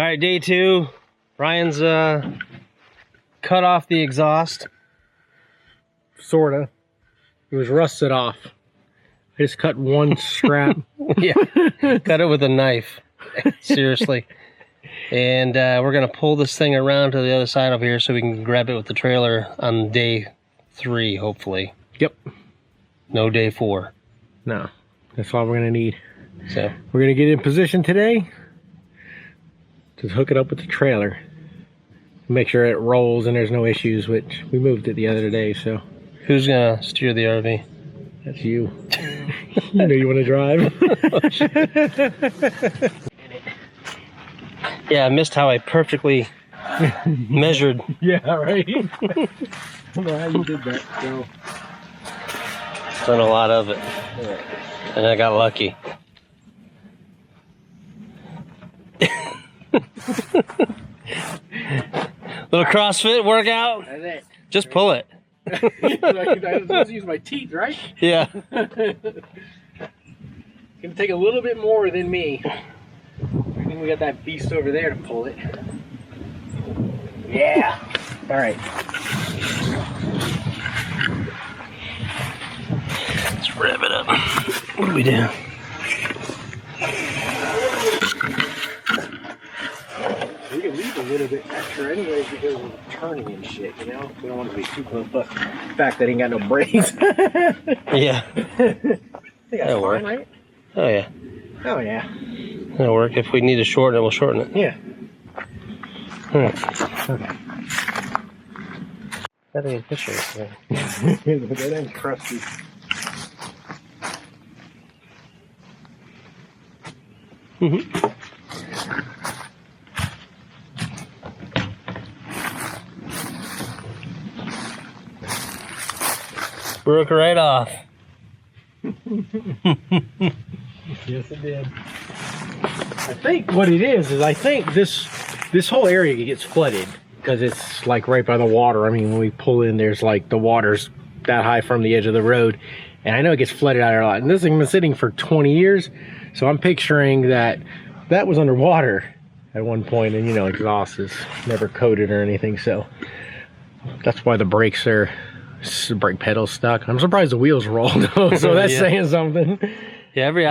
right, day 2. Ryan's cut off the exhaust. Sorta. It was rusted off. I just cut one scrap. Yeah, cut it with a knife. Seriously. And we're gonna pull this thing around to the other side over here so we can grab it with the trailer on day 3, hopefully. Yep. No day 4. No. That's all we're gonna need. So we're gonna get in position today. Just hook it up with the trailer. Make sure it rolls and there's no issues, which we moved it the other day, so. Who's gonna steer the RV? That's you. You know you wanna drive? Yeah, I missed how I perfectly measured. Yeah, right? I don't know how you did that, so. Done a lot of it. Yeah. And I got lucky. Little CrossFit workout. That's it. Just pull it. I was supposed to use my teeth, right? Yeah. It's gonna take a little bit more than me. I think we got that beast over there to pull it. Yeah. All right. Let's rev it up. What do we do? We can leave a little bit extra anyways because of turning and shit, you know? We don't want to be too close, but the fact that he ain't got no brakes. Yeah. That'll work. Right? Oh, yeah. Oh, yeah. That'll work. If we need to shorten it, we'll shorten it. Yeah. All right. Okay. Got a good picture of it. That ain't crusty. Mm-hmm. Broke right off. Yes, it did. I think what it is I think this whole area gets flooded because it's like right by the water. I mean, when we pull in, there's like the water's that high from the edge of the road, and I know it gets flooded out there a lot. And this thing's been sitting for 20 years, so I'm picturing that was underwater at one point, and you know, exhaust is never coated or anything, so that's why the brakes are. The brake pedal's stuck. I'm surprised the wheels rolled though, so that's yeah. Saying something. Yeah, every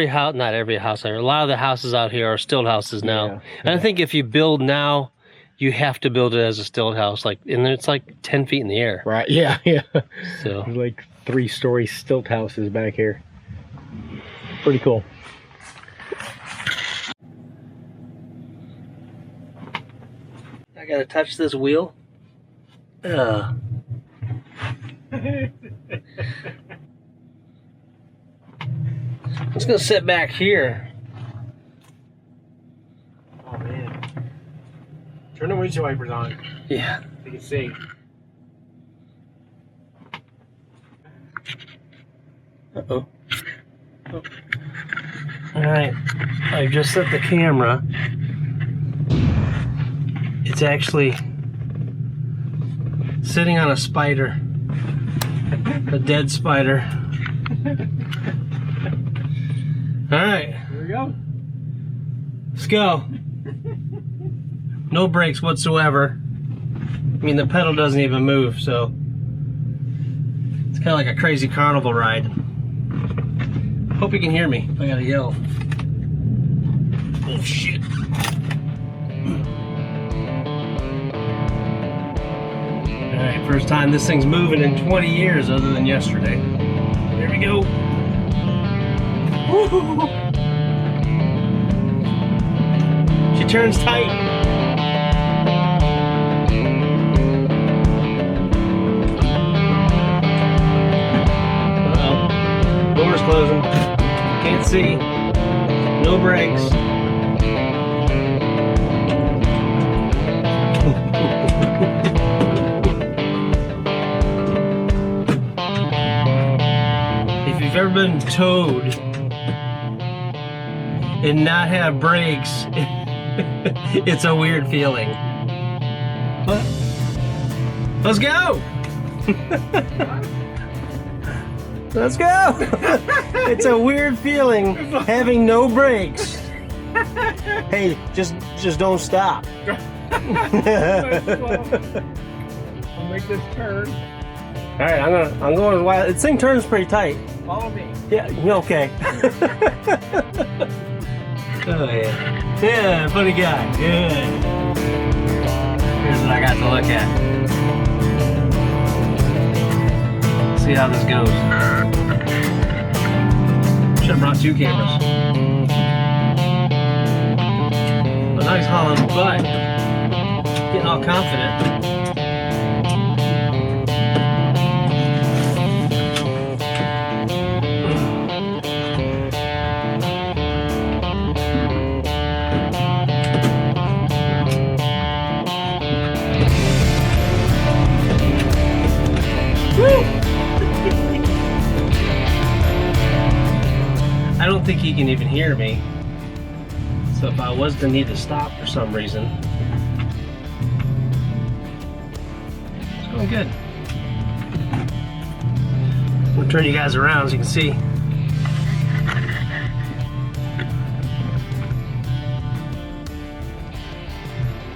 house, not every house, a lot of the houses out here are stilt houses now. Yeah. And I think if you build now, you have to build it as a stilt house, like, and it's like 10 feet in the air. Right, yeah, yeah. So there's like 3-story stilt houses back here. Pretty cool. I gotta touch this wheel. I'm just gonna sit back here. Oh man. Turn the windshield wipers on. Yeah. So you can see. Uh-oh. Oh. Alright. I've just set the camera. It's actually sitting on a spider. A dead spider. Alright. Here we go. Let's go. No brakes whatsoever. I mean, the pedal doesn't even move, so it's kind of like a crazy carnival ride. Hope you can hear me. I gotta yell. Oh shit. Alright, first time this thing's moving in 20 years other than yesterday. There we go. Woo-hoo-hoo. She turns tight. Uh-oh. Door's closing. Can't see. No brakes. If you've ever been towed and not have brakes, it's a weird feeling. What? Let's go! Let's go! It's a weird feeling having no brakes. Hey, just just don't stop. I'll make this turn. All right, I'm going as wide. This thing turns pretty tight. Follow me. Yeah, okay. Oh yeah. Yeah, funny guy. Good. Here's what I got to look at. See how this goes. Should have brought 2 cameras. A nice hauling butt. Getting all confident. I don't think he can even hear me. So if I was to need to stop for some reason, it's going good. We'll turn you guys around so you can see.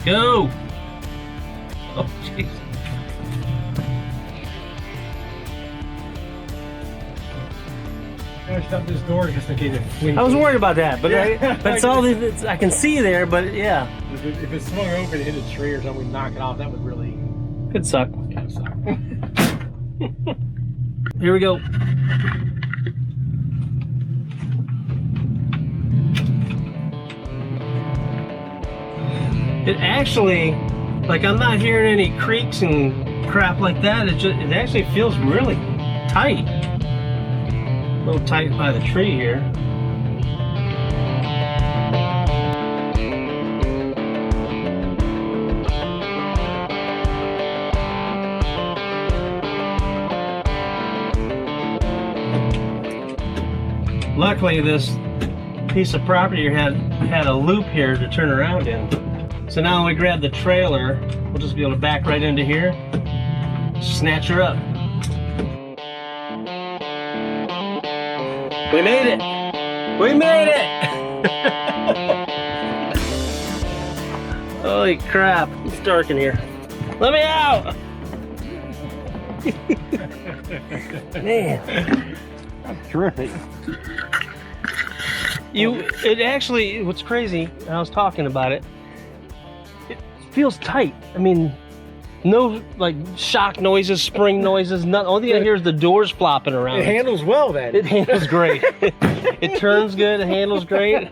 Go! Oh, jeez. I shut this door just in case it. I was worried about that, but Yeah. but it's all I can see there. But yeah, If it swung open and hit a tree or something, we'd knock it off. That would really. could suck. Yeah, suck. Here we go. It actually, like, I'm not hearing any creaks and crap like that. It actually feels really tight. A little tight by the tree here. Luckily, this piece of property here had a loop here to turn around in. So now when we grab the trailer, we'll just be able to back right into here, snatch her up. We made it! We made it! Holy crap, it's dark in here. Let me out! Man. That's terrific. It actually, what's crazy, I was talking about it, it feels tight. I mean, no like shock noises, spring noises, nothing. Only thing I hear is the doors flopping around. It handles well then. It handles great. It turns good, it handles great.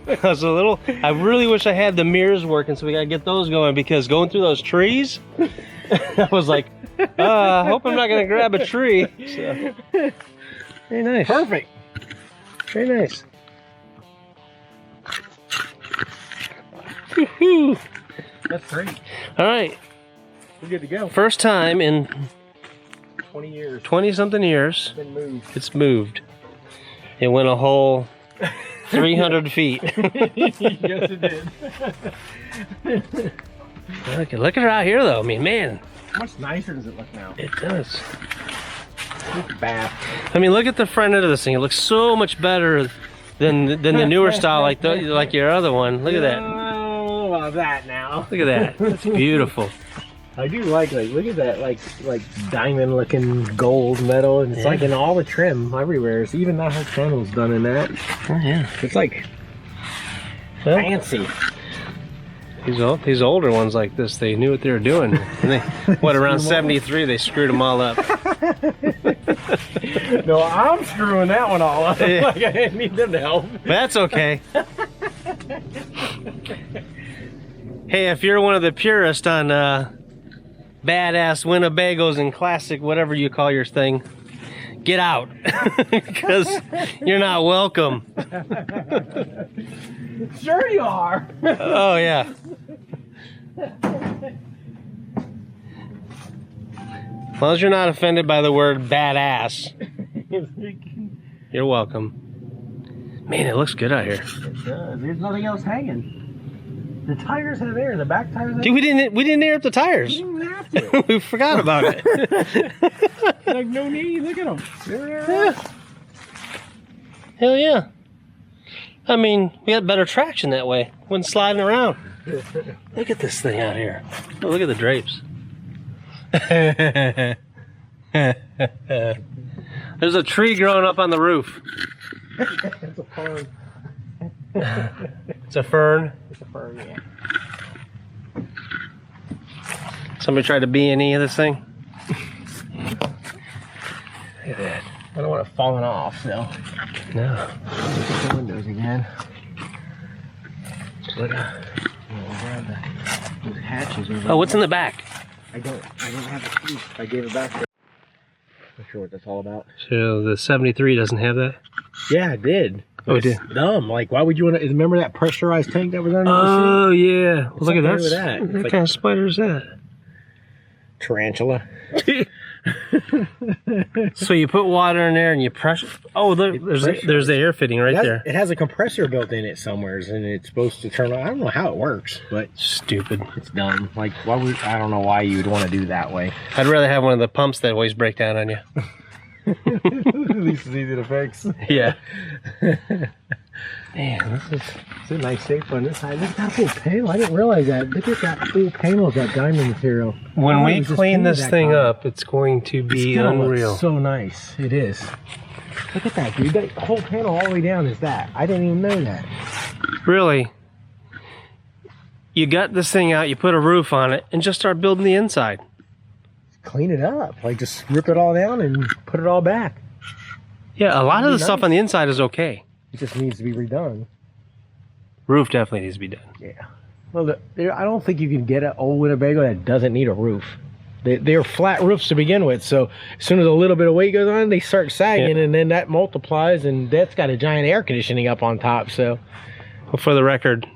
I really wish I had the mirrors working, so we gotta get those going, because going through those trees, I was like, I hope I'm not gonna grab a tree. So. Very nice. Perfect. Very nice. Woo-hoo. That's great. All right. We're good to go. First time in 20 years. 20-something years, Been moved. it's moved. It went a whole 300 feet. Yes, it did. Look at her out here, though. I mean, man. How much nicer does it look now? It does. It's bath. I mean, look at the front end of this thing. It looks so much better than the newer style, like your other one. Look at that. Oh, about that now. Look at that. That's beautiful. I do like look at that, like diamond looking gold metal, and it's like in all the trim everywhere. It's even that whole panel's done in that. Oh, yeah. It's like Well, fancy. these older ones like this, they knew what they were doing. And they, around 73, they screwed them all up. No, I'm screwing that one all up. Yeah. Like, I need them to help. That's okay. Hey, if you're one of the purists on badass Winnebagos and classic, whatever you call your thing, get out. Because you're not welcome. Sure you are. Oh, yeah. As long as you're not offended by the word badass, you're welcome. Man, it looks good out here. It does. There's nothing else hanging. The tires have air. The back tires have Dude, we didn't air up the tires. You don't have to. We forgot about it. Like, no need. Look at them. Yeah. Hell yeah. I mean, we had better traction that way. Wasn't sliding around. Look at this thing out here. Oh, look at the drapes. There's a tree growing up on the roof. It's a fern. It's a fern. It's a fern, yeah. Somebody tried to B&E this thing. Look at that. I don't want it falling off, so. No. Look at the windows again. But, we'll grab those hatches over Oh, what's in the back? I don't have the key. I gave it back. Not sure what that's all about. So the 73 doesn't have that? Yeah, it did. Oh, it did. Dumb. Like, why would you want to? Remember that pressurized tank that was under the Oh, yeah. Well, look at that. that. What Like, kind of spider is that? tarantula. So you put water in there and you pressure. Oh, there's the air fitting right there. It has a compressor built in it somewhere, and it's supposed to turn on. I don't know how it works, but Stupid. it's dumb. Like, why would? I don't know why you would want to do that way. I'd rather have one of the pumps that always break down on you. At least it's easy to fix. Yeah. Man, it's a nice shape on this side. Look at that full panel. I didn't realize that. Look at that full panel of that diamond material. When we clean this thing up, it's going to be unreal. So nice. It is. Look at that, dude. That whole panel all the way down is that. I didn't even know that. Really? You got this thing out, you put a roof on it, and just start building the inside. Clean it up. Like, just rip it all down and put it all back. Yeah, a lot of the stuff on the inside is okay. It just needs to be redone. Roof definitely needs to be done. Yeah. Well, I don't think you can get an old Winnebago that doesn't need a roof. They're flat roofs to begin with, so as soon as a little bit of weight goes on, they start sagging, and then that multiplies, and that's got a giant air conditioning up on top. So, Well, for the record,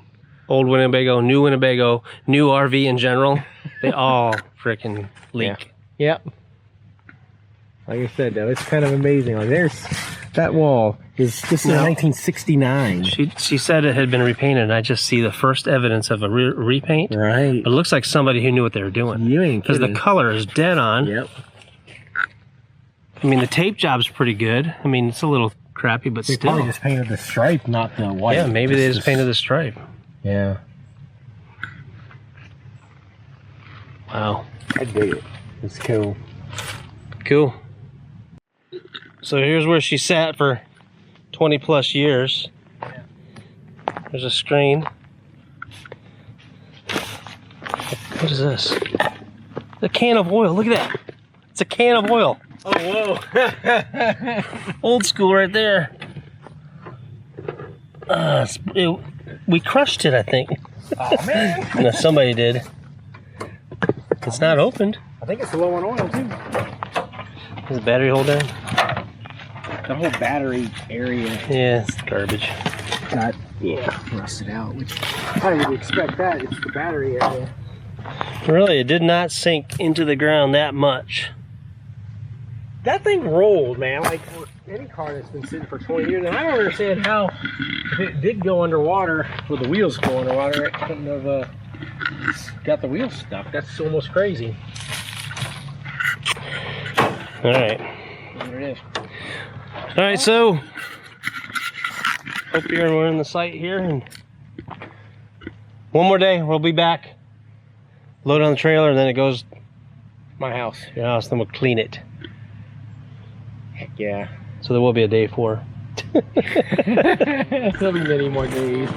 old Winnebago, new RV in general, they all freaking leak. Yep. Like I said, though, it's kind of amazing. Like, there's that wall. This is 1969. She said it had been repainted, and I just see the first evidence of a repaint. Right. But it looks like somebody who knew what they were doing. You ain't Because the kidding. color is dead on. Yep. I mean, the tape job's pretty good. I mean, it's a little crappy, but They still. probably just painted the stripe, not the white. Yeah, maybe they just painted the stripe. Yeah. Wow. I dig it. It's cool. Cool. So here's where she sat for 20 plus years. There's a screen. What is this? A can of oil. Look at that. It's a can of oil. Oh, whoa. Old school right there. We crushed it, I think. Oh, man. No, somebody did. It's not opened. I think it's low on oil, too. Is the battery holder? The whole battery area Yeah, it's garbage. got rusted out, which I didn't expect that. It's the battery area. Really, it did not sink into the ground that much. That thing rolled, man, like any car that's been sitting for 20 years. And I don't understand how, if it did go underwater, with the wheels go underwater, it couldn't have got the wheels stuck. That's almost crazy. All right. There it is. All right, so hope you're learning the site here, and one more day we'll be back. Load on the trailer, and then it goes My house. your house. Then we'll clean it. Heck yeah. So there will be a day 4. There'll be many more days.